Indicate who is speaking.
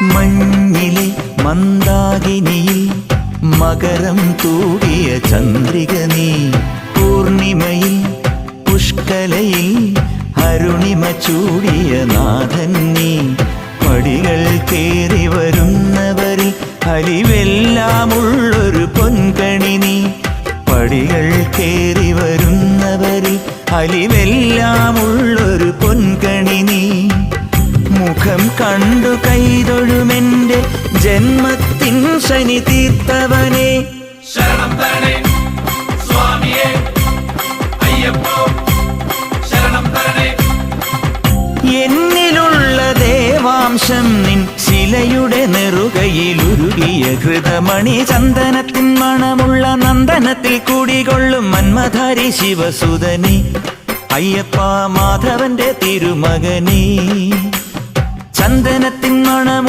Speaker 1: മഞ്ഞിലെ മന്ദാകിനിയിൽ മകരം തൂകിയ ചന്ദ്രിക നീ, പൂർണിമയിൽ പുഷ്കലയിൽ അരുണിമ ചൂടിയ നാഥൻ നീ. പടികൾ കേറി വരുന്നവരിൽ അലിവെല്ലാമുള്ളൊരു പൊൻകണി നീ. പടികൾ കേറി വരുന്നവരിൽ അലിവെല്ലാമുള്ളൊരു പൊൻകണി നീ. മുഖം കണ്ടു കൈതൊഴുമെന്റെ ജന്മത്തിൻ ശനി തീർത്തവനെ.
Speaker 2: ശരണം തരണേ സ്വാമിയേ അയ്യപ്പോ, ശരണം തരണേ.
Speaker 1: എന്നിലുള്ള ദേവാംശം നിൻ ശിലയുടെ നെറുകയിലുരുകിയ ഹൃതമണി. ചന്ദനത്തിൻ മണമുള്ള നന്ദനത്തിൽ കൂടികൊള്ളും മന്മധാരി ശിവസുതനെ. അയ്യപ്പ മാധവന്റെ തിരുമകനേ. ചന്ദനത്തിൻ മണമുള്ള